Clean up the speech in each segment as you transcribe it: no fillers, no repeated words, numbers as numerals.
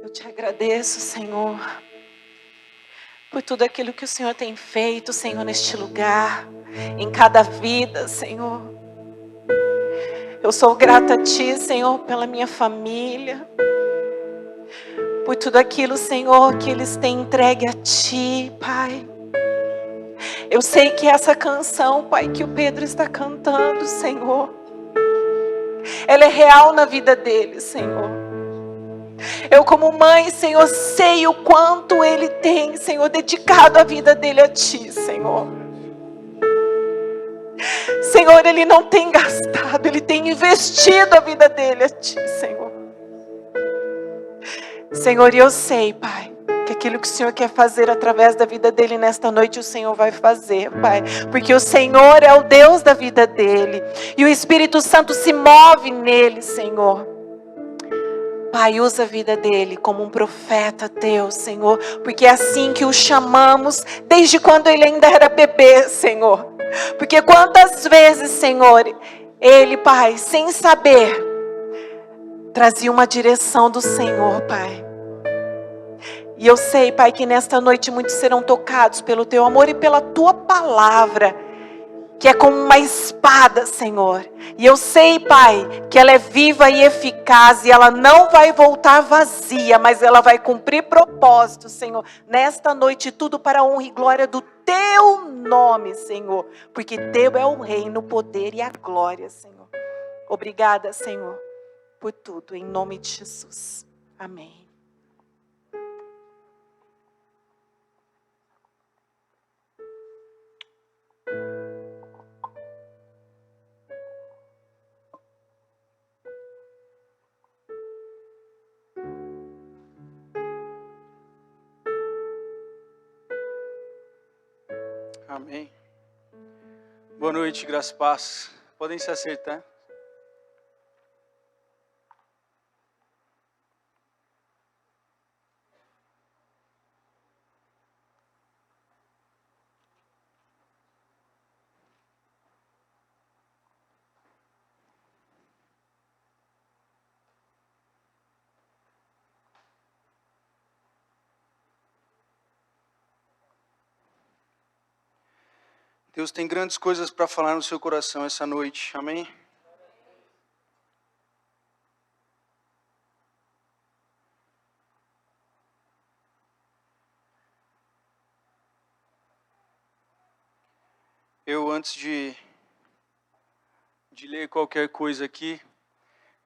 Eu te agradeço, Senhor, por tudo aquilo que o Senhor tem feito, Senhor, neste lugar, em cada vida, Senhor. Eu sou grata a Ti, Senhor, pela minha família, por tudo aquilo, Senhor, que eles têm entregue a Ti, Pai. Eu sei que essa canção, Pai, que o Pedro está cantando, Senhor, ela é real na vida dele, Senhor. Eu como mãe, Senhor, sei o quanto ele tem, Senhor, dedicado a vida dele a Ti, Senhor. Senhor, ele não tem gastado, ele tem investido a vida dele a Ti, Senhor. Senhor, e eu sei, Pai, que aquilo que o Senhor quer fazer através da vida dele nesta noite, o Senhor vai fazer, Pai. Porque o Senhor é o Deus da vida dele. E o Espírito Santo se move nele, Senhor. Pai, usa a vida dele como um profeta teu, Senhor, porque é assim que o chamamos desde quando ele ainda era bebê, Senhor. Porque quantas vezes, Senhor, ele, Pai, sem saber, trazia uma direção do Senhor, Pai. E eu sei, Pai, que nesta noite muitos serão tocados pelo teu amor e pela tua palavra, que é como uma espada, Senhor. E eu sei, Pai, que ela é viva e eficaz e ela não vai voltar vazia, mas ela vai cumprir propósito, Senhor. Nesta noite, tudo para a honra e glória do teu nome, Senhor. Porque teu é o reino, o poder e a glória, Senhor. Obrigada, Senhor, por tudo. Em nome de Jesus. Amém. Amém. Boa noite, graça e paz. Podem se acertar. Deus tem grandes coisas para falar no seu coração essa noite. Amém? Eu, antes de ler qualquer coisa aqui,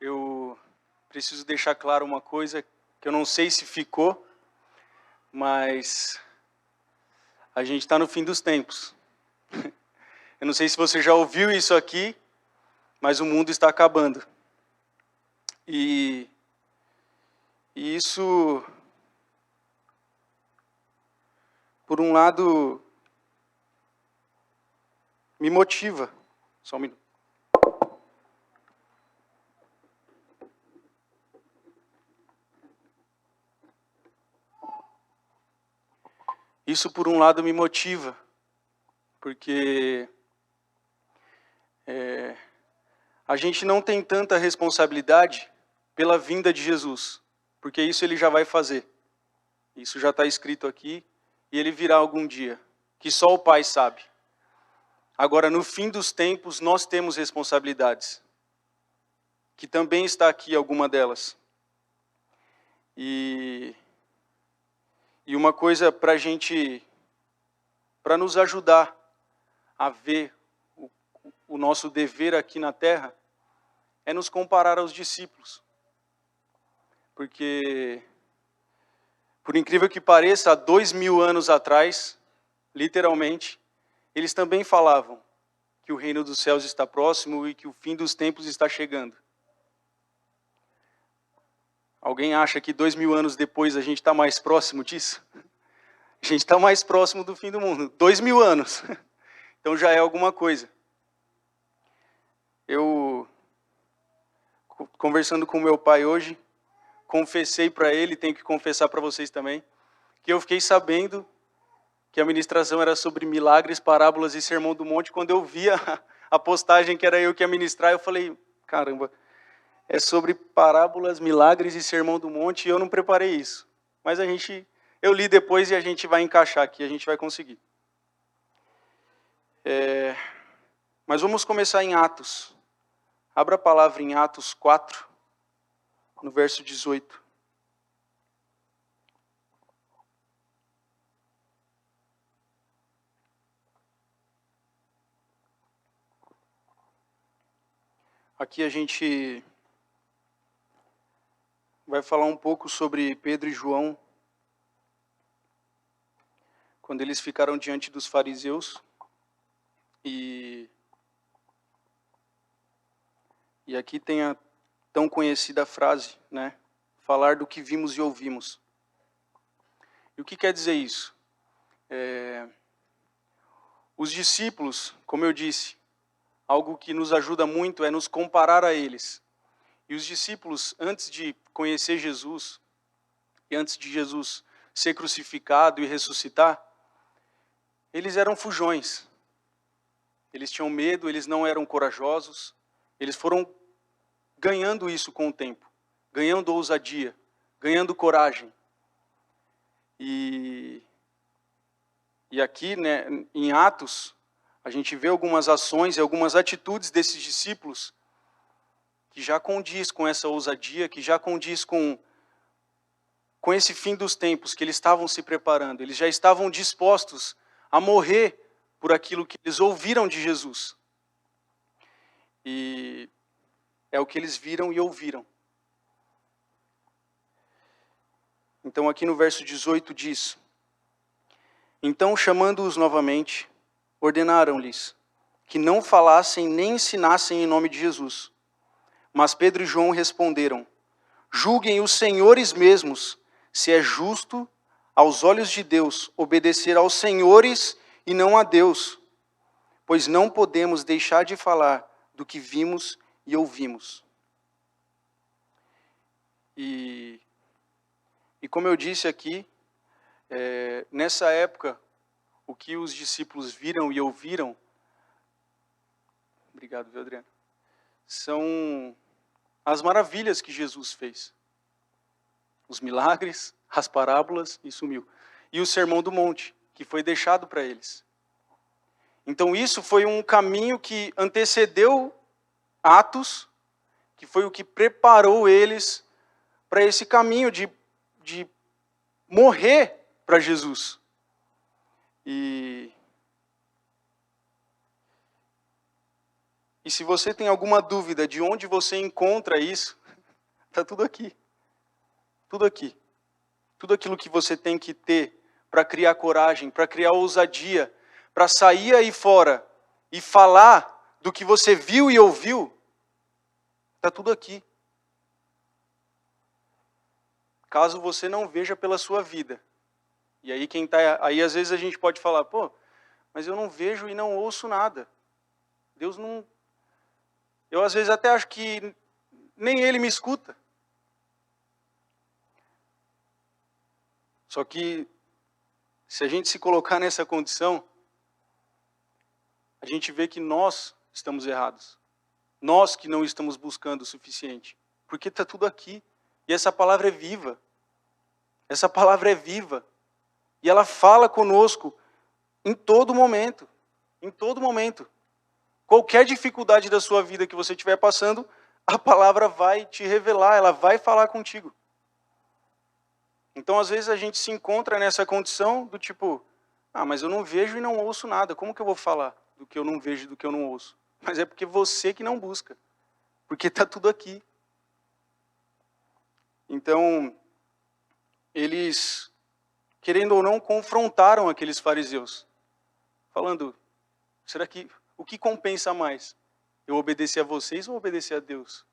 eu preciso deixar claro uma coisa que eu não sei se ficou, mas a gente está no fim dos tempos. Eu não sei se você já ouviu isso aqui, mas o mundo está acabando. E isso, por um lado, me motiva. Só um minuto. Isso, por um lado, me motiva, porque a gente não tem tanta responsabilidade pela vinda de Jesus, porque isso ele já vai fazer. Isso já está escrito aqui, e ele virá algum dia, que só o Pai sabe. Agora, no fim dos tempos, nós temos responsabilidades, que também está aqui alguma delas. E uma coisa para nos ajudar a ver o nosso dever aqui na terra, é nos comparar aos discípulos. Porque, por incrível que pareça, há 2000 anos atrás, literalmente, eles também falavam que o reino dos céus está próximo e que o fim dos tempos está chegando. Alguém acha que 2000 anos depois a gente está mais próximo disso? A gente está mais próximo do fim do mundo. 2000 anos. Então já é alguma coisa. Eu, conversando com meu pai hoje, confessei para ele, tenho que confessar para vocês também, que eu fiquei sabendo que a ministração era sobre milagres, parábolas e sermão do monte. Quando eu via a postagem que era eu que ia ministrar, eu falei, caramba, é sobre parábolas, milagres e sermão do monte, e eu não preparei isso. Mas eu li depois e a gente vai encaixar aqui, a gente vai conseguir. Mas vamos começar em Atos. Abra a palavra em Atos 4, no verso 18. Aqui a gente vai falar um pouco sobre Pedro e João, quando eles ficaram diante dos fariseus. E aqui tem a tão conhecida frase, né? Falar do que vimos e ouvimos. E o que quer dizer isso? Os discípulos, como eu disse, algo que nos ajuda muito é nos comparar a eles. E os discípulos, antes de conhecer Jesus, e antes de Jesus ser crucificado e ressuscitar, eles eram fujões. Eles tinham medo, eles não eram corajosos. Eles foram ganhando isso com o tempo, ganhando ousadia, ganhando coragem. E aqui, né, em Atos, a gente vê algumas ações e algumas atitudes desses discípulos que já condiz com essa ousadia, que já condiz com esse fim dos tempos, que eles estavam se preparando. Eles já estavam dispostos a morrer por aquilo que eles ouviram de Jesus. E é o que eles viram e ouviram. Então aqui no verso 18 diz: Então, chamando-os novamente, ordenaram-lhes que não falassem nem ensinassem em nome de Jesus. Mas Pedro e João responderam: Julguem os senhores mesmos, se é justo aos olhos de Deus obedecer aos senhores e não a Deus, pois não podemos deixar de falar do que vimos e ouvimos. E como eu disse aqui, nessa época, o que os discípulos viram e ouviram, obrigado, viu, Adriano, são as maravilhas que Jesus fez. Os milagres, as parábolas, e sumiu. E o Sermão do Monte, que foi deixado para eles. Então isso foi um caminho que antecedeu Atos, que foi o que preparou eles para esse caminho de morrer para Jesus. E se você tem alguma dúvida de onde você encontra isso, está tudo aqui. Tudo aqui. Tudo aquilo que você tem que ter para criar coragem, para criar ousadia, para sair aí fora e falar do que você viu e ouviu, está tudo aqui. Caso você não veja pela sua vida. E aí aí às vezes a gente pode falar, pô, mas eu não vejo e não ouço nada. Deus não... Eu às vezes até acho que nem Ele me escuta. Só que, se a gente se colocar nessa condição, a gente vê que nós estamos errados. Nós que não estamos buscando o suficiente. Porque está tudo aqui. E essa palavra é viva. Essa palavra é viva. E ela fala conosco em todo momento. Em todo momento. Qualquer dificuldade da sua vida que você estiver passando, a palavra vai te revelar, ela vai falar contigo. Então, às vezes, a gente se encontra nessa condição do tipo, mas eu não vejo e não ouço nada. Como que eu vou falar do que eu não vejo e do que eu não ouço? Mas é porque você que não busca. Porque está tudo aqui. Então, eles, querendo ou não, confrontaram aqueles fariseus. Falando, será que o que compensa mais? Eu obedecer a vocês ou obedecer a Deus?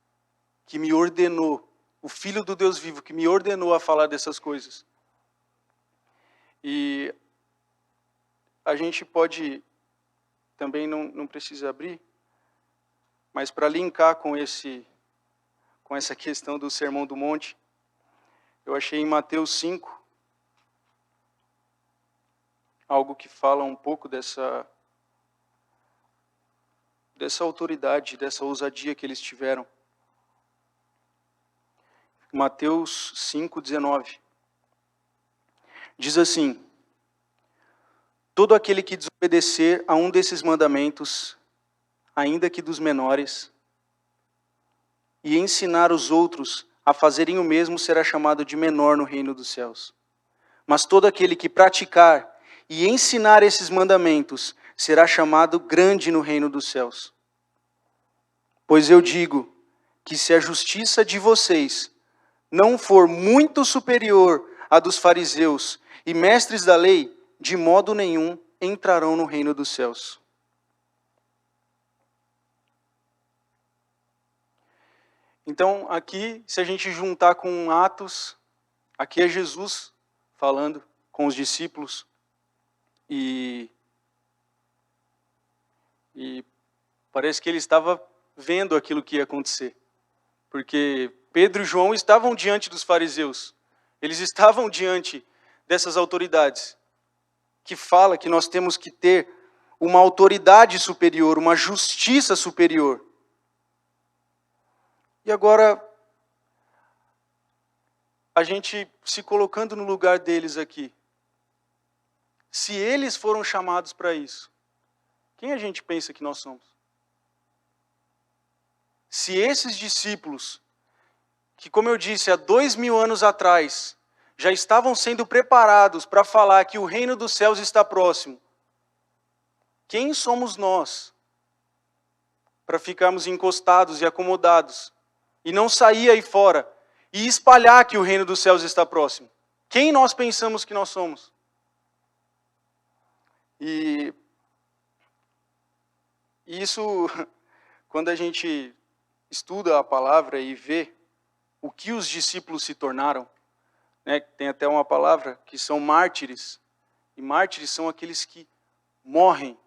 Que me ordenou. O Filho do Deus vivo que me ordenou a falar dessas coisas. E a gente pode, também não precisa abrir, mas para linkar com essa questão do Sermão do Monte, eu achei em Mateus 5, algo que fala um pouco dessa autoridade, dessa ousadia que eles tiveram. Mateus 5:19. Diz assim: todo aquele que desobedecer a um desses mandamentos, ainda que dos menores, e ensinar os outros a fazerem o mesmo, será chamado de menor no reino dos céus. Mas todo aquele que praticar e ensinar esses mandamentos, será chamado grande no reino dos céus. Pois eu digo que se a justiça de vocês não for muito superior à dos fariseus e mestres da lei, de modo nenhum entrarão no reino dos céus. Então, aqui, se a gente juntar com Atos, aqui é Jesus falando com os discípulos e parece que ele estava vendo aquilo que ia acontecer. Porque Pedro e João estavam diante dos fariseus. Eles estavam diante dessas autoridades. Que fala que nós temos que ter uma autoridade superior, uma justiça superior. E agora, a gente se colocando no lugar deles aqui. Se eles foram chamados para isso, quem a gente pensa que nós somos? Se esses discípulos, que como eu disse, há 2000 anos atrás, já estavam sendo preparados para falar que o reino dos céus está próximo, quem somos nós para ficarmos encostados e acomodados e não sair aí fora e espalhar que o reino dos céus está próximo? Quem nós pensamos que nós somos? E isso, quando a gente estuda a palavra e vê o que os discípulos se tornaram, né, tem até uma palavra que são mártires, e mártires são aqueles que morrem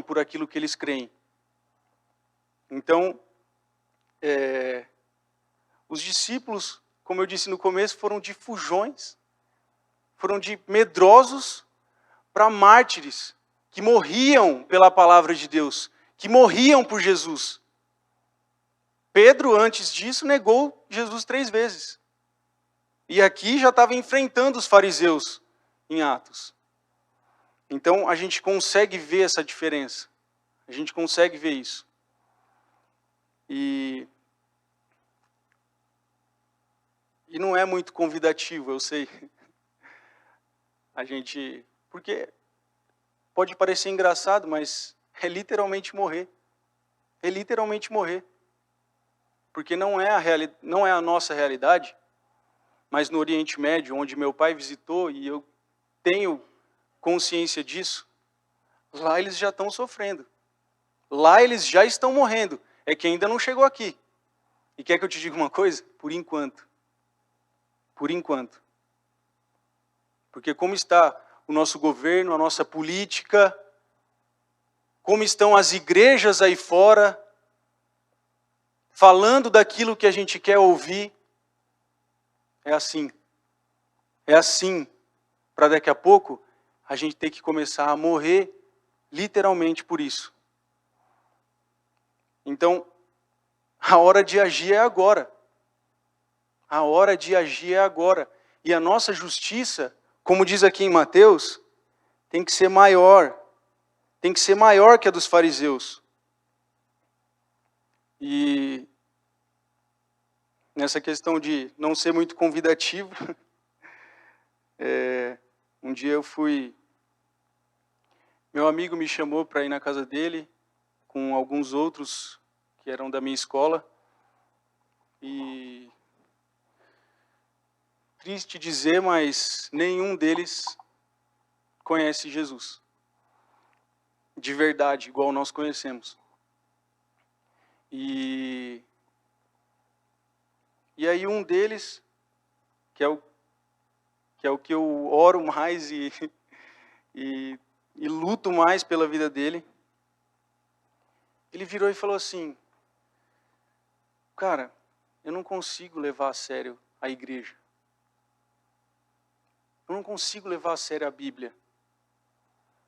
por aquilo que eles creem. Então, os discípulos, como eu disse no começo, foram de fujões, foram de medrosos para mártires, que morriam pela palavra de Deus, que morriam por Jesus. Pedro, antes disso, negou Jesus 3 vezes. E aqui já estava enfrentando os fariseus em Atos. Então, a gente consegue ver essa diferença. A gente consegue ver isso. E não é muito convidativo, eu sei. Porque pode parecer engraçado, mas é literalmente morrer. É literalmente morrer. Porque não é a nossa realidade, mas no Oriente Médio, onde meu pai visitou, e eu tenho consciência disso, lá eles já estão sofrendo. Lá eles já estão morrendo. É que ainda não chegou aqui. E quer que eu te diga uma coisa? Por enquanto. Por enquanto. Porque como está o nosso governo, a nossa política, como estão as igrejas aí fora, falando daquilo que a gente quer ouvir, é assim. É assim, para daqui a pouco, a gente ter que começar a morrer, literalmente por isso. Então, a hora de agir é agora. A hora de agir é agora. E a nossa justiça, como diz aqui em Mateus, tem que ser maior. Tem que ser maior que a dos fariseus. E nessa questão de não ser muito convidativo, um dia meu amigo me chamou para ir na casa dele, com alguns outros que eram da minha escola, e triste dizer, mas nenhum deles conhece Jesus. De verdade, igual nós conhecemos. E aí um deles, que é o que eu oro mais e luto mais pela vida dele, ele virou e falou assim: cara, eu não consigo levar a sério a igreja. Eu não consigo levar a sério a Bíblia.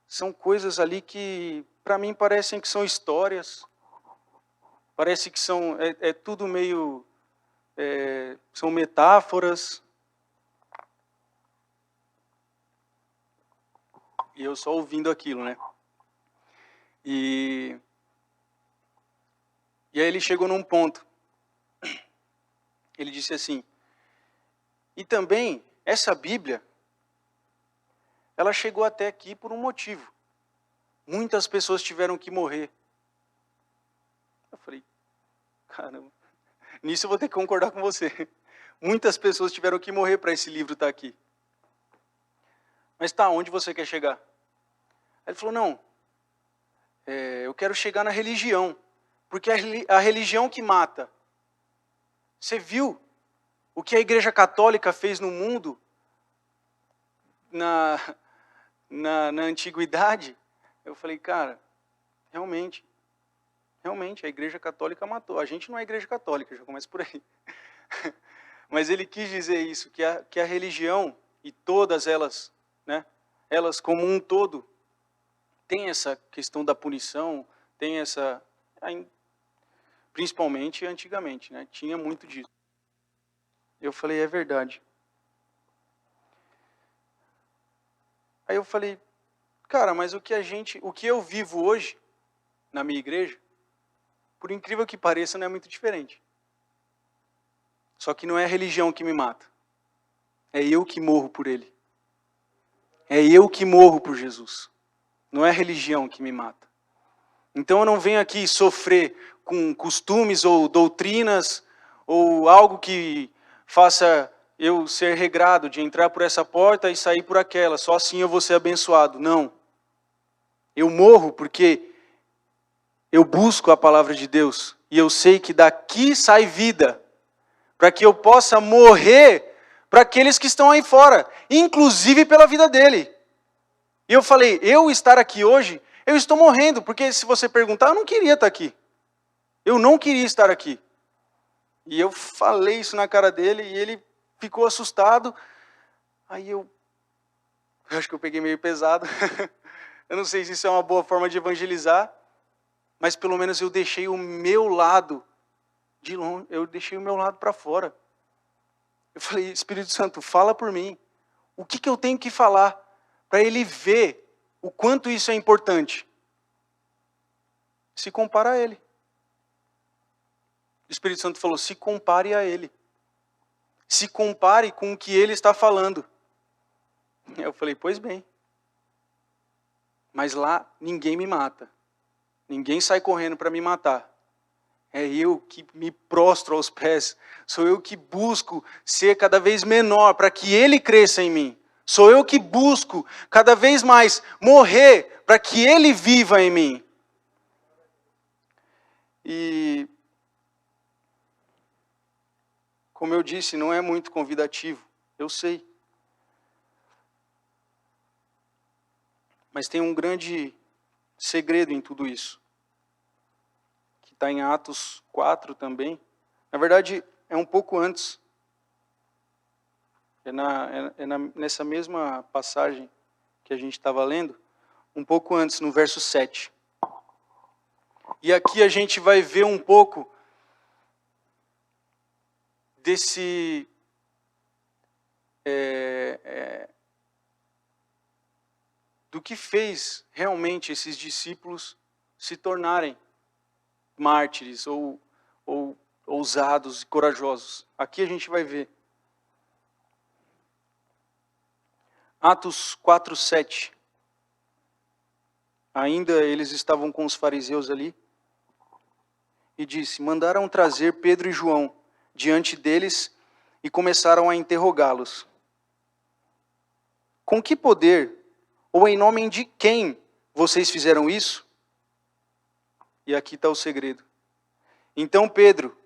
São coisas ali que, para mim, parecem que são histórias. Parece que é tudo meio são metáforas. E eu só ouvindo aquilo, né? E aí ele chegou num ponto. Ele disse assim: e também, essa Bíblia, ela chegou até aqui por um motivo. Muitas pessoas tiveram que morrer. Eu falei, caramba, nisso eu vou ter que concordar com você. Muitas pessoas tiveram que morrer para esse livro estar aqui. Mas tá, onde você quer chegar? Aí ele falou, não, eu quero chegar na religião, porque a religião que mata. Você viu o que a Igreja Católica fez no mundo na antiguidade? Eu falei, cara, realmente, a Igreja Católica matou. A gente não é Igreja Católica, já começa por aí. Mas ele quis dizer isso, que a religião e todas elas, né, elas como um todo, tem essa questão da punição, tem essa, principalmente antigamente, né, tinha muito disso. Eu falei, é verdade. Aí eu falei, cara, mas o que eu vivo hoje, na minha igreja, por incrível que pareça, não é muito diferente. Só que não é a religião que me mata. É eu que morro por ele. É eu que morro por Jesus. Não é a religião que me mata. Então eu não venho aqui sofrer com costumes ou doutrinas ou algo que faça eu ser regrado de entrar por essa porta e sair por aquela. Só assim eu vou ser abençoado. Não. Eu morro porque eu busco a palavra de Deus. E eu sei que daqui sai vida. Para que eu possa morrer para aqueles que estão aí fora. Inclusive pela vida dele. E eu falei, eu estar aqui hoje, eu estou morrendo. Porque se você perguntar, eu não queria estar aqui. Eu não queria estar aqui. E eu falei isso na cara dele e ele ficou assustado. Aí eu acho que eu peguei meio pesado. Eu não sei se isso é uma boa forma de evangelizar, mas pelo menos eu deixei o meu lado de longe, eu deixei o meu lado para fora. Eu falei, Espírito Santo, fala por mim. O que eu tenho que falar para ele ver o quanto isso é importante? Se compara a ele. O Espírito Santo falou, se compare a ele. Se compare com o que ele está falando. Eu falei, pois bem. Mas lá ninguém me mata. Ninguém sai correndo para me matar. É eu que me prostro aos pés. Sou eu que busco ser cada vez menor para que ele cresça em mim. Sou eu que busco cada vez mais morrer para que ele viva em mim. E, como eu disse, não é muito convidativo. Eu sei. Mas tem um grande segredo em tudo isso. Que está em Atos 4 também. Na verdade, é um pouco antes. Nessa mesma passagem que a gente estava lendo. Um pouco antes, no verso 7. E aqui a gente vai ver um pouco desse... do que fez realmente esses discípulos se tornarem mártires ou ousados e corajosos. Aqui a gente vai ver. Atos 4:7. Ainda eles estavam com os fariseus ali. E disse, mandaram trazer Pedro e João diante deles e começaram a interrogá-los. Com que poder ou em nome de quem vocês fizeram isso? E aqui está o segredo. Então Pedro,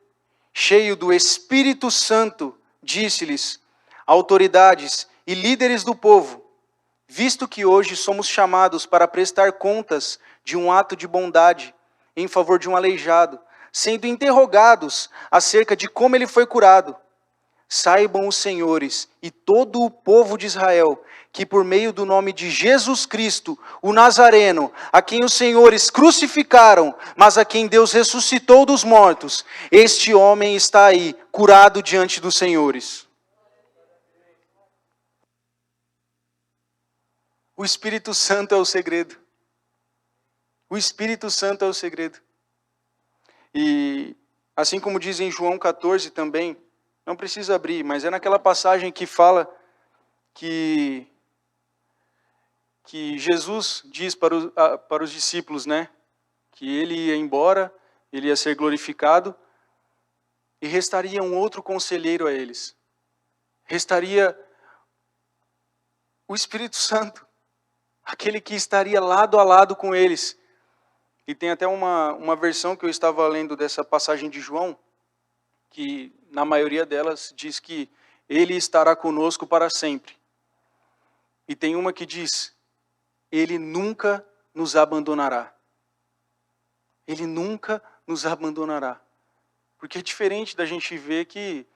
cheio do Espírito Santo, disse-lhes, autoridades e líderes do povo, visto que hoje somos chamados para prestar contas de um ato de bondade em favor de um aleijado, sendo interrogados acerca de como ele foi curado, saibam os senhores e todo o povo de Israel, que por meio do nome de Jesus Cristo, o Nazareno, a quem os senhores crucificaram, mas a quem Deus ressuscitou dos mortos, este homem está aí, curado diante dos senhores. O Espírito Santo é o segredo. O Espírito Santo é o segredo. E assim como diz em João 14 também, não precisa abrir, mas é naquela passagem que fala que Jesus diz para os discípulos, né, que ele ia embora, ele ia ser glorificado, e restaria um outro conselheiro a eles. Restaria o Espírito Santo, aquele que estaria lado a lado com eles. E tem até uma versão que eu estava lendo dessa passagem de João, que na maioria delas diz que ele estará conosco para sempre. E tem uma que diz, ele nunca nos abandonará. Ele nunca nos abandonará. Porque é diferente da gente ver que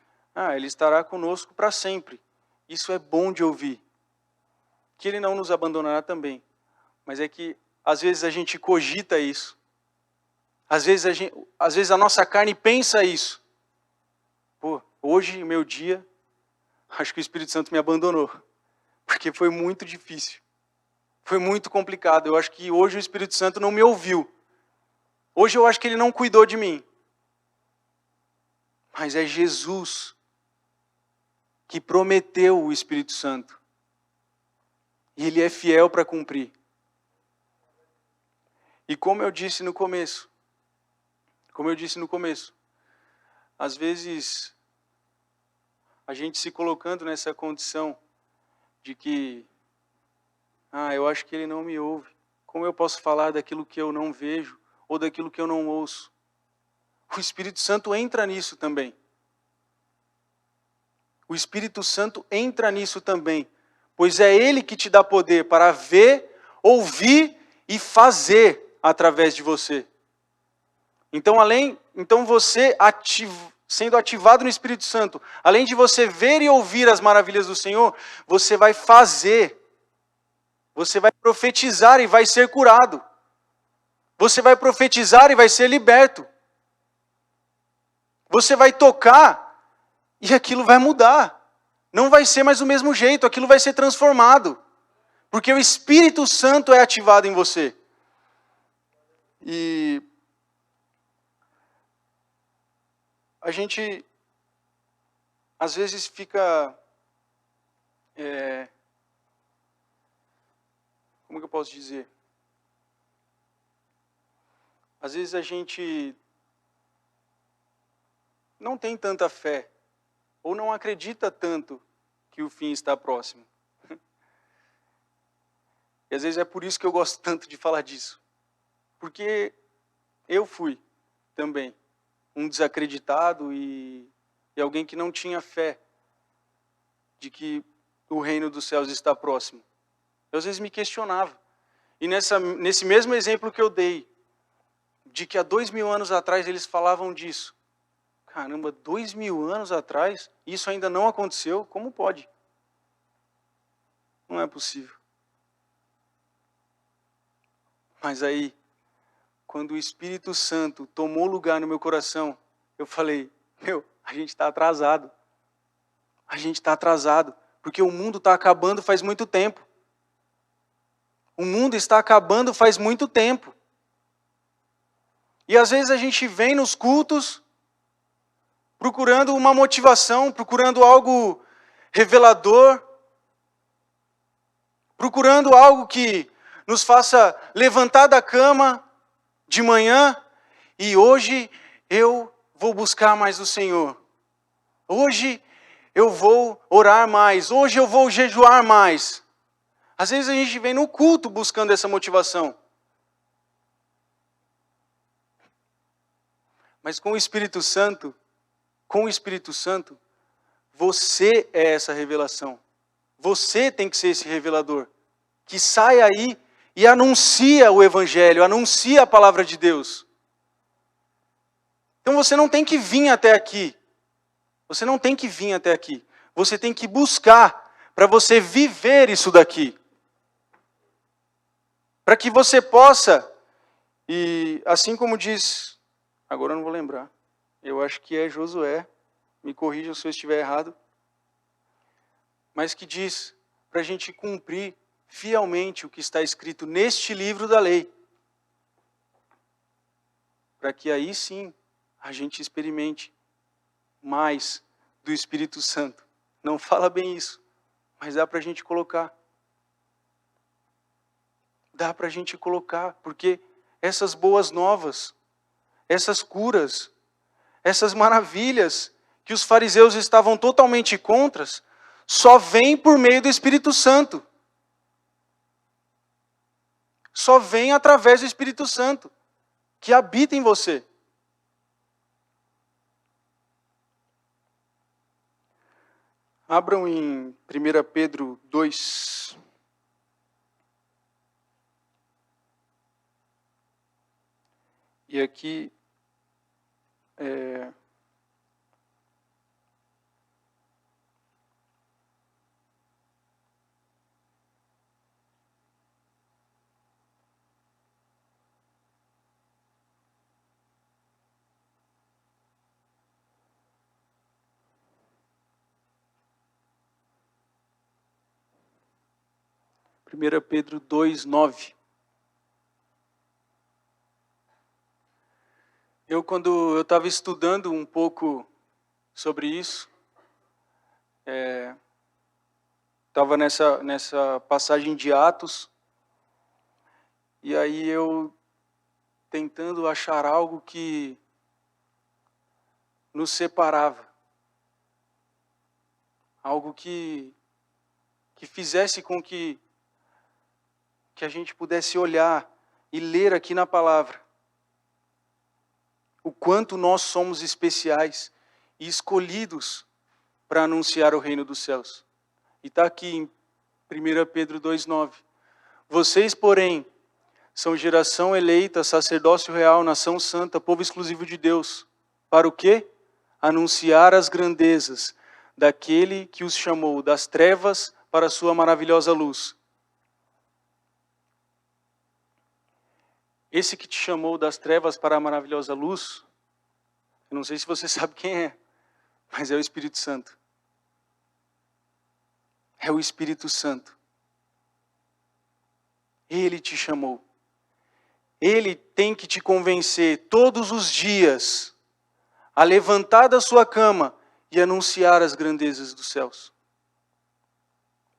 ele estará conosco para sempre. Isso é bom de ouvir. Que ele não nos abandonará também. Mas é que às vezes a gente cogita isso. Às vezes a nossa carne pensa isso. Pô, hoje, meu dia, acho que o Espírito Santo me abandonou. Porque foi muito difícil. Foi muito complicado. Eu acho que hoje o Espírito Santo não me ouviu. Hoje eu acho que ele não cuidou de mim. Mas é Jesus que prometeu o Espírito Santo. E ele é fiel para cumprir. E como eu disse no começo, às vezes a gente se colocando nessa condição de que, eu acho que ele não me ouve. Como eu posso falar daquilo que eu não vejo ou daquilo que eu não ouço? O Espírito Santo entra nisso também. O Espírito Santo entra nisso também, pois é ele que te dá poder para ver, ouvir e fazer através de você. Então você sendo ativado no Espírito Santo, além de você ver e ouvir as maravilhas do Senhor, você vai fazer. Você vai profetizar e vai ser curado. Você vai profetizar e vai ser liberto. Você vai tocar e aquilo vai mudar. Não vai ser mais do mesmo jeito, aquilo vai ser transformado. Porque o Espírito Santo é ativado em você. E a gente, às vezes, fica... como que eu posso dizer? Às vezes a gente não tem tanta fé, ou não acredita tanto que o fim está próximo. E às vezes é por isso que eu gosto tanto de falar disso. Porque eu fui também um desacreditado e alguém que não tinha fé de que o reino dos céus está próximo. Eu às vezes me questionava. E nesse mesmo exemplo que eu dei, de que há 2000 anos atrás eles falavam disso. Caramba, 2000 anos atrás, isso ainda não aconteceu? Como pode? Não é possível. Mas aí, quando o Espírito Santo tomou lugar no meu coração, eu falei, a gente está atrasado. A gente está atrasado, porque o mundo está acabando faz muito tempo. O mundo está acabando faz muito tempo. E às vezes a gente vem nos cultos procurando uma motivação, procurando algo revelador, procurando algo que nos faça levantar da cama de manhã e hoje eu vou buscar mais o Senhor. Hoje eu vou orar mais, hoje eu vou jejuar mais. Às vezes a gente vem no culto buscando essa motivação. Mas com o Espírito Santo, você é essa revelação. Você tem que ser esse revelador. Que sai aí e anuncia o Evangelho, anuncia a palavra de Deus. Então você não tem que vir até aqui. Você não tem que vir até aqui. Você tem que buscar para você viver isso daqui. Para que você possa, e assim como diz, agora eu não vou lembrar, eu acho que é Josué, me corrija se eu estiver errado, mas que diz para a gente cumprir fielmente o que está escrito neste livro da lei. Para que aí sim a gente experimente mais do Espírito Santo. Não fala bem isso, mas dá para a gente colocar. Dá para a gente colocar, porque essas boas novas, essas curas, essas maravilhas que os fariseus estavam totalmente contra, só vêm por meio do Espírito Santo. Só vem através do Espírito Santo, que habita em você. Abram em 1 Pedro 2. E aqui, 1 Pedro 2, 9. Quando eu estava estudando um pouco sobre isso, estava nessa passagem de Atos, e aí eu tentando achar algo que nos separava, algo que fizesse com que a gente pudesse olhar e ler aqui na palavra o quanto nós somos especiais e escolhidos para anunciar o reino dos céus. E está aqui em 1 Pedro 2,9. Vocês, porém, são geração eleita, sacerdócio real, nação santa, povo exclusivo de Deus. Para o quê? Anunciar as grandezas daquele que os chamou das trevas para a sua maravilhosa luz. Esse que te chamou das trevas para a maravilhosa luz, eu não sei se você sabe quem é, mas é o Espírito Santo. É o Espírito Santo. Ele te chamou. Ele tem que te convencer todos os dias a levantar da sua cama e anunciar as grandezas dos céus.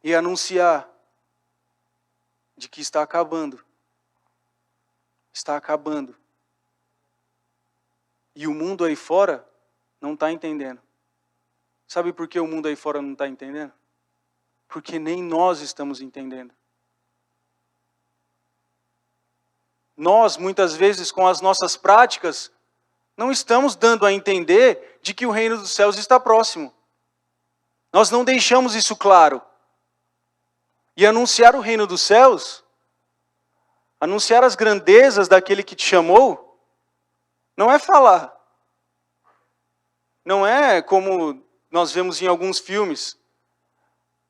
E anunciar de que está acabando. Está acabando. E o mundo aí fora não está entendendo. Sabe por que o mundo aí fora não está entendendo? Porque nem nós estamos entendendo. Nós, muitas vezes, com as nossas práticas, não estamos dando a entender de que o reino dos céus está próximo. Nós não deixamos isso claro. E anunciar o reino dos céus, anunciar as grandezas daquele que te chamou, não é falar. Não é como nós vemos em alguns filmes,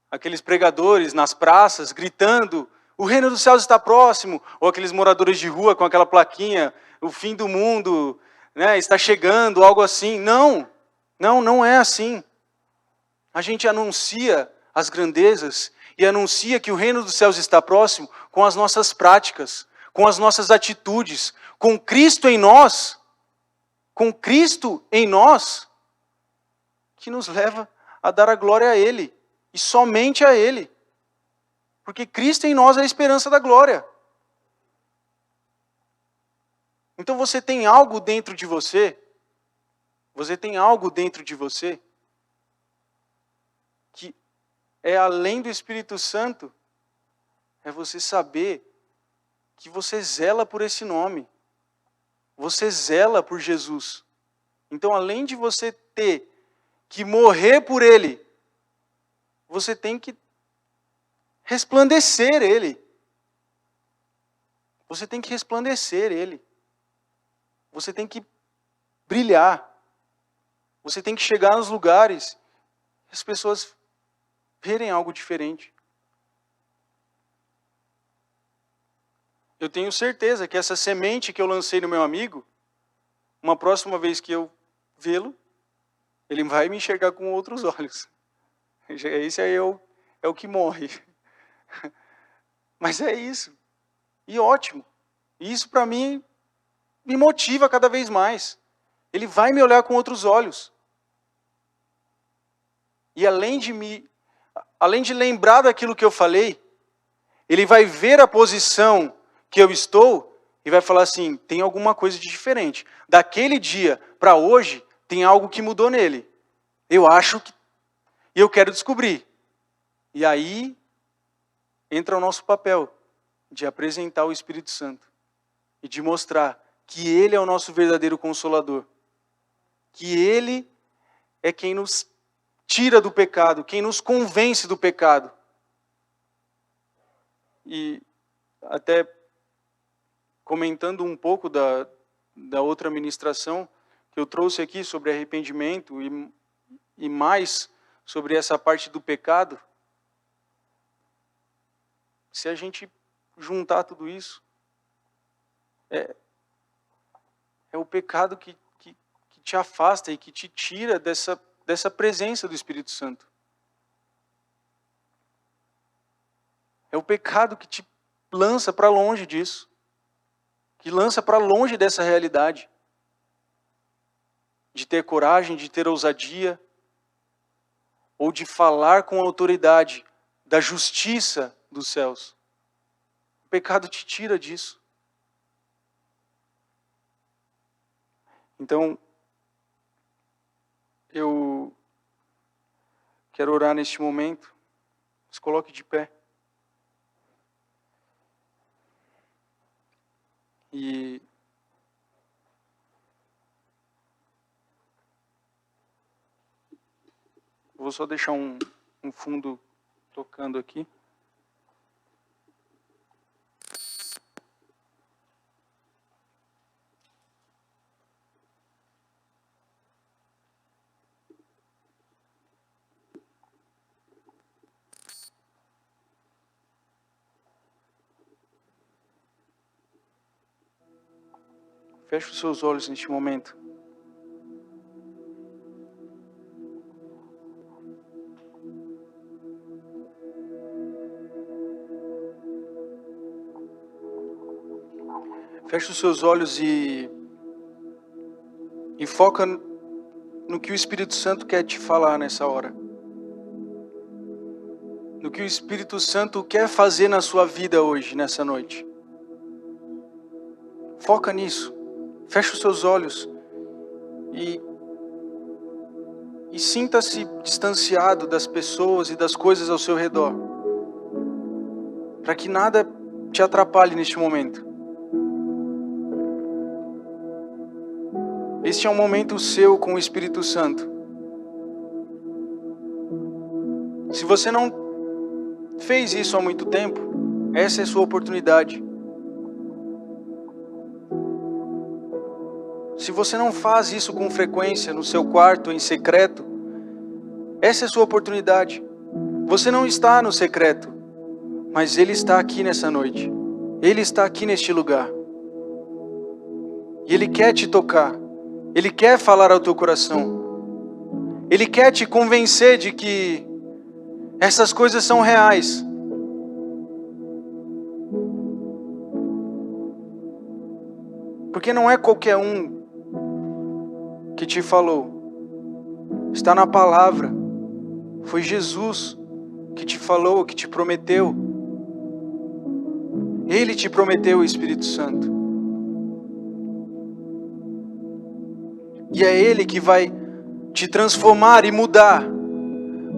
aqueles pregadores nas praças gritando, o reino dos céus está próximo, ou aqueles moradores de rua com aquela plaquinha, o fim do mundo, né, está chegando, algo assim. Não é assim. A gente anuncia as grandezas e anuncia que o reino dos céus está próximo com as nossas práticas, com as nossas atitudes, com Cristo em nós, que nos leva a dar a glória a Ele, e somente a Ele. Porque Cristo em nós é a esperança da glória. Então você tem algo dentro de você, que é além do Espírito Santo, é você saber que você zela por esse nome. Você zela por Jesus. Então, além de você ter que morrer por Ele, você tem que resplandecer Ele. Você tem que resplandecer Ele. Você tem que brilhar. Você tem que chegar nos lugares e as pessoas verem algo diferente. Eu tenho certeza que essa semente que eu lancei no meu amigo, uma próxima vez que eu vê-lo, ele vai me enxergar com outros olhos. Esse aí é o que morre. Mas é isso. E ótimo. E isso para mim me motiva cada vez mais. Ele vai me olhar com outros olhos. E além de lembrar daquilo que eu falei, ele vai ver a posição que eu estou e vai falar assim, tem alguma coisa de diferente. Daquele dia para hoje, tem algo que mudou nele. Eu acho que... E eu quero descobrir. E aí entra o nosso papel de apresentar o Espírito Santo e de mostrar que Ele é o nosso verdadeiro Consolador. Que Ele é quem nos tira do pecado, quem nos convence do pecado. E até comentando um pouco da outra ministração que eu trouxe aqui sobre arrependimento e mais sobre essa parte do pecado, se a gente juntar tudo isso, é o pecado que te afasta e que te tira dessa presença do Espírito Santo. É o pecado que te lança para longe disso, que lança para longe dessa realidade, de ter coragem, de ter ousadia, ou de falar com autoridade da justiça dos céus. O pecado te tira disso. Então, eu quero orar neste momento. Se coloque de pé. E vou só deixar um fundo tocando aqui. Feche os seus olhos neste momento. Feche os seus olhos e foca no que o Espírito Santo quer te falar nessa hora. No que o Espírito Santo quer fazer na sua vida hoje, nessa noite. Foca nisso. Feche os seus olhos e sinta-se distanciado das pessoas e das coisas ao seu redor, para que nada te atrapalhe neste momento. Este é um momento seu com o Espírito Santo. Se você não fez isso há muito tempo, essa é a sua oportunidade. Se você não faz isso com frequência no seu quarto, em secreto, essa é a sua oportunidade. Você não está no secreto, mas Ele está aqui nessa noite. Ele está aqui neste lugar. E Ele quer te tocar. Ele quer falar ao teu coração. Ele quer te convencer de que essas coisas são reais. Porque não é qualquer um que te falou. Está na palavra. Foi Jesus que te falou, que te prometeu. Ele te prometeu o Espírito Santo. E é Ele que vai te transformar e mudar,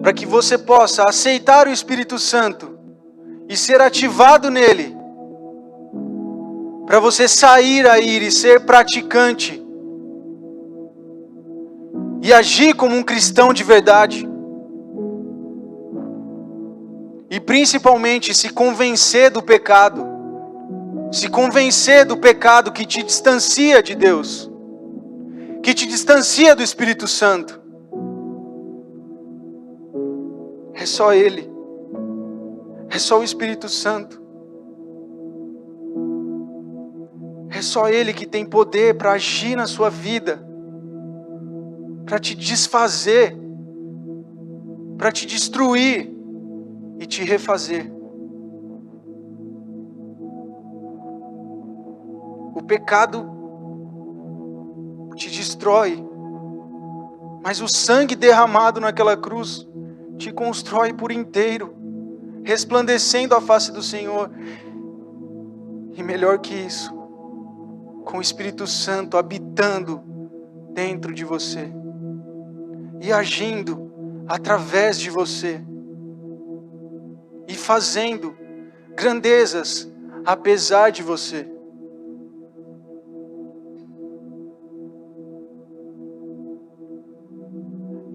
para que você possa aceitar o Espírito Santo e ser ativado nele, para você sair aí e ser praticante, e agir como um cristão de verdade, e principalmente se convencer do pecado que te distancia de Deus, que te distancia do Espírito Santo. É só Ele. É só o Espírito Santo. É só Ele que tem poder para agir na sua vida, para te desfazer, para te destruir e te refazer. O pecado te destrói, mas o sangue derramado naquela cruz te constrói por inteiro, resplandecendo a face do Senhor. E melhor que isso, com o Espírito Santo habitando dentro de você e agindo através de você e fazendo grandezas apesar de você.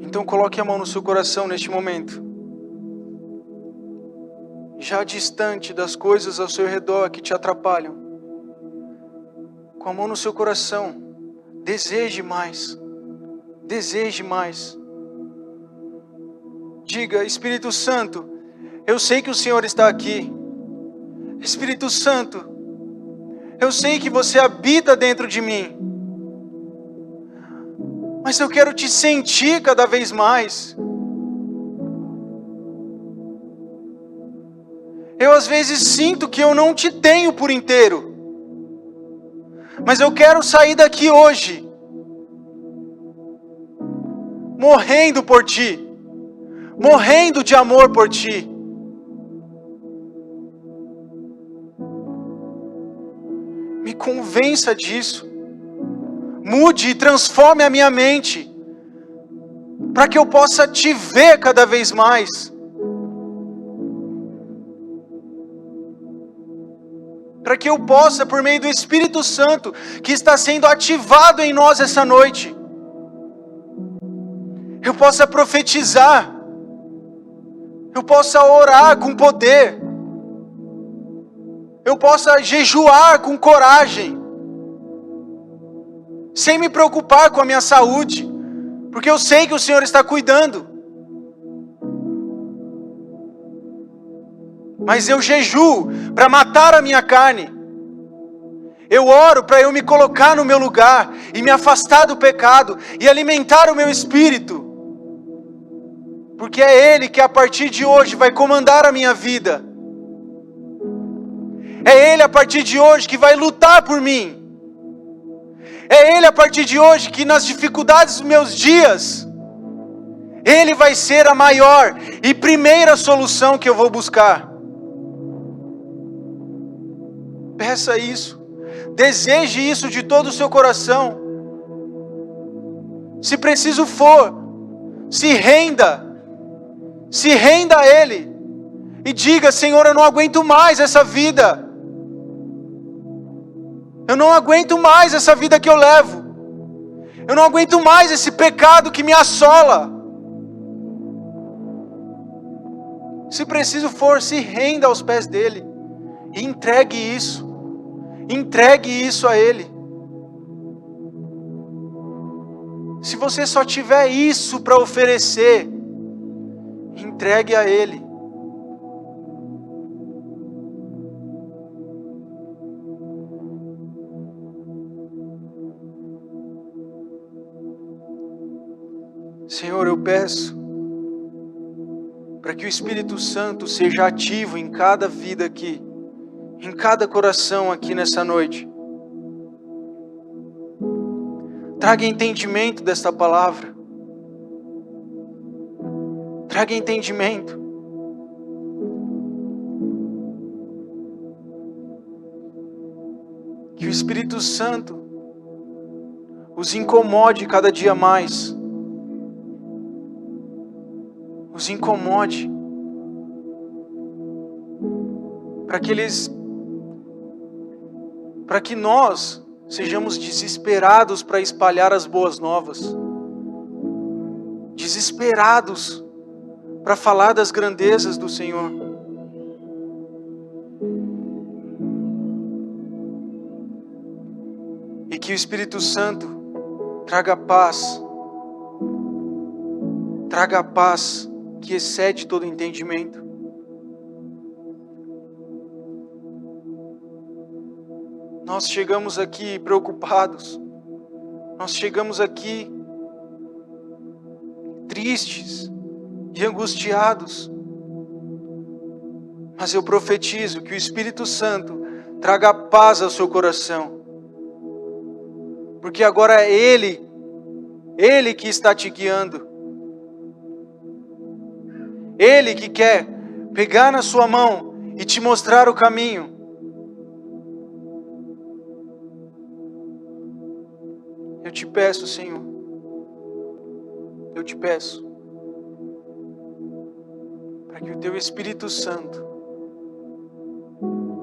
Então coloque a mão no seu coração neste momento, já distante das coisas ao seu redor que te atrapalham. Com a mão no seu coração, deseje mais, deseje mais. Diga: Espírito Santo, eu sei que o Senhor está aqui. Espírito Santo, eu sei que você habita dentro de mim, mas eu quero te sentir cada vez mais. Eu às vezes sinto que eu não te tenho por inteiro, mas eu quero sair daqui hoje morrendo por ti, morrendo de amor por ti. Me convença disso. Mude e transforme a minha mente, para que eu possa te ver cada vez mais. Para que eu possa, por meio do Espírito Santo, que está sendo ativado em nós essa noite, eu possa profetizar, eu possa orar com poder, eu possa jejuar com coragem, sem me preocupar com a minha saúde, porque eu sei que o Senhor está cuidando. Mas eu jejuo para matar a minha carne. Eu oro para eu me colocar no meu lugar e me afastar do pecado e alimentar o meu espírito. Porque é Ele que a partir de hoje vai comandar a minha vida. É Ele a partir de hoje que vai lutar por mim. É Ele a partir de hoje que nas dificuldades dos meus dias, Ele vai ser a maior e primeira solução que eu vou buscar. Peça isso, deseje isso de todo o seu coração. Se preciso for, se renda a Ele e diga: Senhor, eu não aguento mais essa vida. Eu não aguento mais essa vida que eu levo. Eu não aguento mais esse pecado que me assola. Se preciso for, se renda aos pés dele e entregue isso. Entregue isso a Ele. Se você só tiver isso para oferecer, entregue a Ele. Senhor, eu peço para que o Espírito Santo seja ativo em cada vida aqui, em cada coração aqui nessa noite. Traga entendimento desta palavra. Traga entendimento. Que o Espírito Santo os incomode cada dia mais. Os incomode. Para que nós sejamos desesperados para espalhar as boas novas. Desesperados para falar das grandezas do Senhor. E que o Espírito Santo Traga paz. Traga a paz que excede todo entendimento. Nós chegamos aqui preocupados. Nós chegamos aqui tristes e angustiados. Mas eu profetizo que o Espírito Santo traga paz ao seu coração. Porque agora é Ele que está te guiando. Ele que quer pegar na sua mão e te mostrar o caminho. Eu te peço, Senhor. Eu te peço. Para que o Teu Espírito Santo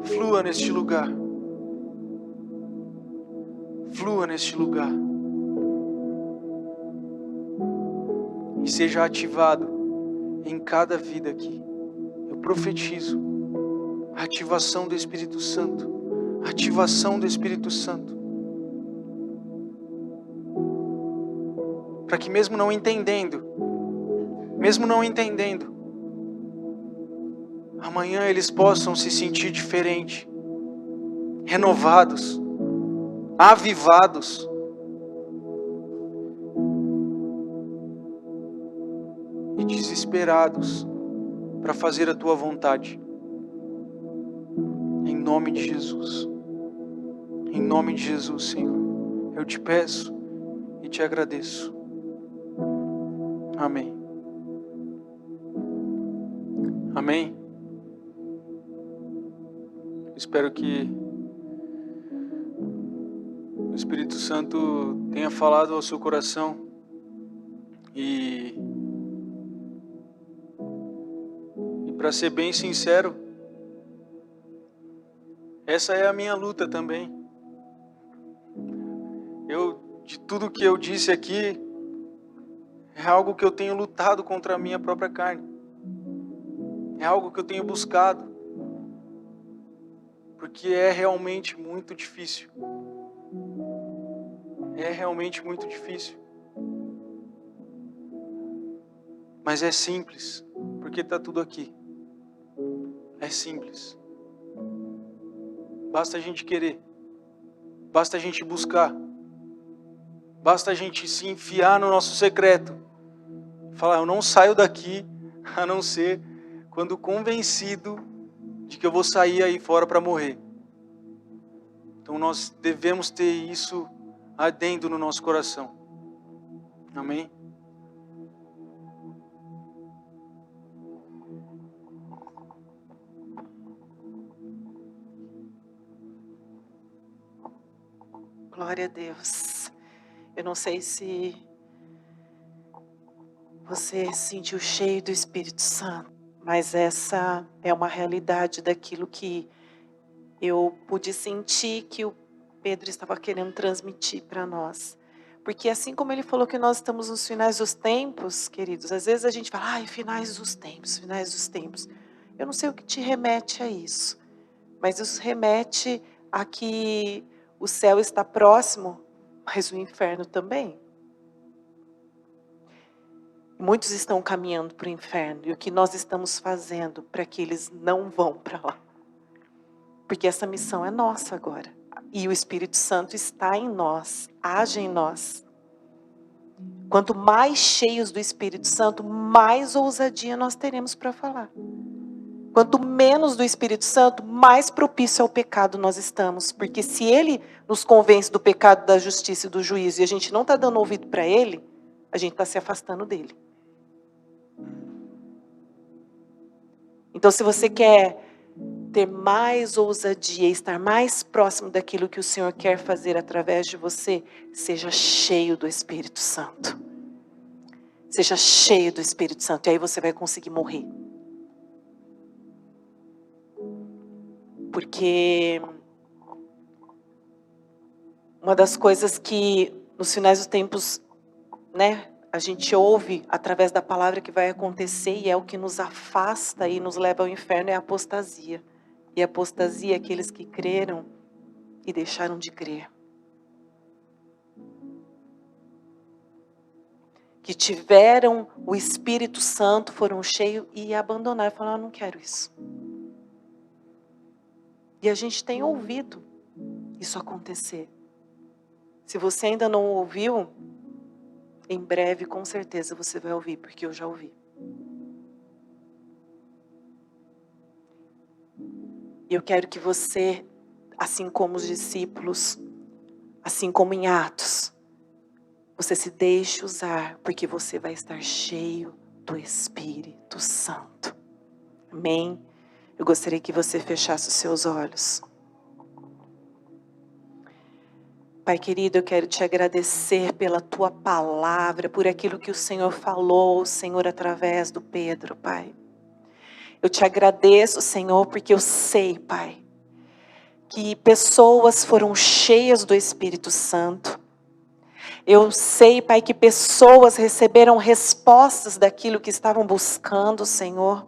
flua neste lugar. Flua neste lugar. E seja ativado em cada vida aqui. Eu profetizo a ativação do Espírito Santo. A ativação do Espírito Santo. Para que mesmo não entendendo, amanhã eles possam se sentir diferente, renovados, avivados. E desesperados para fazer a Tua vontade. Em nome de Jesus. Em nome de Jesus, Senhor. Eu te peço e te agradeço. Amém. Amém. Espero que o Espírito Santo tenha falado ao seu coração e para ser bem sincero, essa é a minha luta também. De tudo que eu disse aqui, é algo que eu tenho lutado contra a minha própria carne. É algo que eu tenho buscado. Porque é realmente muito difícil. É realmente muito difícil. Mas é simples, porque está tudo aqui. É simples. Basta a gente querer. Basta a gente buscar. Basta a gente se enfiar no nosso secreto. Falar, eu não saio daqui a não ser quando convencido de que eu vou sair aí fora para morrer. Então nós devemos ter isso ardendo no nosso coração. Amém? Glória a Deus. Eu não sei se você se sentiu cheio do Espírito Santo, mas essa é uma realidade daquilo que eu pude sentir que o Pedro estava querendo transmitir para nós. Porque assim como ele falou que nós estamos nos finais dos tempos, queridos, às vezes a gente fala, ai, finais dos tempos, finais dos tempos. Eu não sei o que te remete a isso, mas isso remete a que o céu está próximo, mas o inferno também. Muitos estão caminhando para o inferno, e o que nós estamos fazendo para que eles não vão para lá? Porque essa missão é nossa agora. E o Espírito Santo está em nós, age em nós. Quanto mais cheios do Espírito Santo, mais ousadia nós teremos para falar. Quanto menos do Espírito Santo, mais propício ao pecado nós estamos. Porque se Ele nos convence do pecado, da justiça e do juízo, e a gente não está dando ouvido para Ele, a gente está se afastando dEle. Então, se você quer ter mais ousadia, estar mais próximo daquilo que o Senhor quer fazer através de você, seja cheio do Espírito Santo. Seja cheio do Espírito Santo, e aí você vai conseguir morrer. Porque uma das coisas que nos finais dos tempos, a gente ouve através da palavra que vai acontecer, e é o que nos afasta e nos leva ao inferno, é a apostasia. E a apostasia é aqueles que creram e deixaram de crer. que tiveram o Espírito Santo, foram cheios e abandonaram, falaram, não quero isso. E a gente tem ouvido isso acontecer. Se você ainda não ouviu, em breve, com certeza, você vai ouvir, porque eu já ouvi. E eu quero que você, assim como os discípulos, assim como em Atos, você se deixe usar, porque você vai estar cheio do Espírito Santo. Amém? Eu gostaria que você fechasse os seus olhos. Pai querido, eu quero te agradecer pela tua palavra, por aquilo que o Senhor falou, Senhor, através do Pedro, Pai. Eu te agradeço, Senhor, porque eu sei, Pai, que pessoas foram cheias do Espírito Santo. Eu sei, Pai, que pessoas receberam respostas daquilo que estavam buscando, Senhor.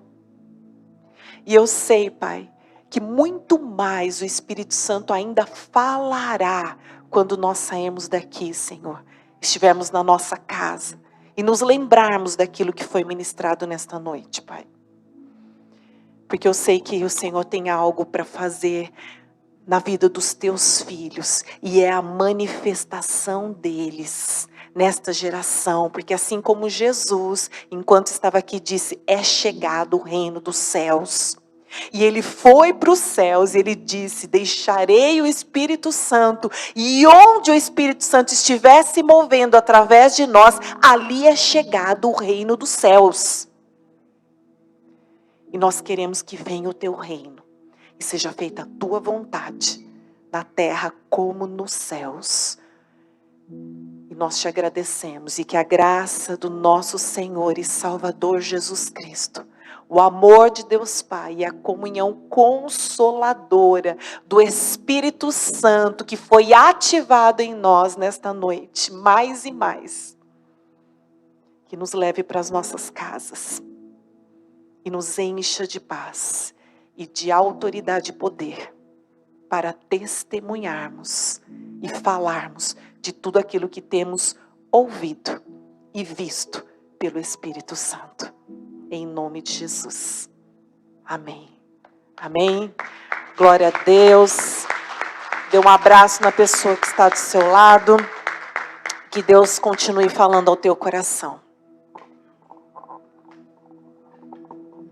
E eu sei, Pai, que muito mais o Espírito Santo ainda falará quando nós sairmos daqui, Senhor. Estivermos na nossa casa e nos lembrarmos daquilo que foi ministrado nesta noite, Pai. Porque eu sei que o Senhor tem algo para fazer na vida dos teus filhos, e é a manifestação deles nesta geração, porque assim como Jesus, enquanto estava aqui, disse, é chegado o reino dos céus, e ele foi para os céus, e ele disse, deixarei o Espírito Santo, e onde o Espírito Santo estiver se movendo através de nós, ali é chegado o reino dos céus, e nós queremos que venha o teu reino, e seja feita a tua vontade, na terra como nos céus. E nós te agradecemos, e que a graça do nosso Senhor e Salvador Jesus Cristo, o amor de Deus Pai e a comunhão consoladora do Espírito Santo, que foi ativado em nós nesta noite, mais e mais, que nos leve para as nossas casas, e nos encha de paz, e de autoridade e poder, para testemunharmos e falarmos de tudo aquilo que temos ouvido e visto pelo Espírito Santo. Em nome de Jesus. Amém. Amém. Glória a Deus. Dê um abraço na pessoa que está do seu lado. Que Deus continue falando ao teu coração.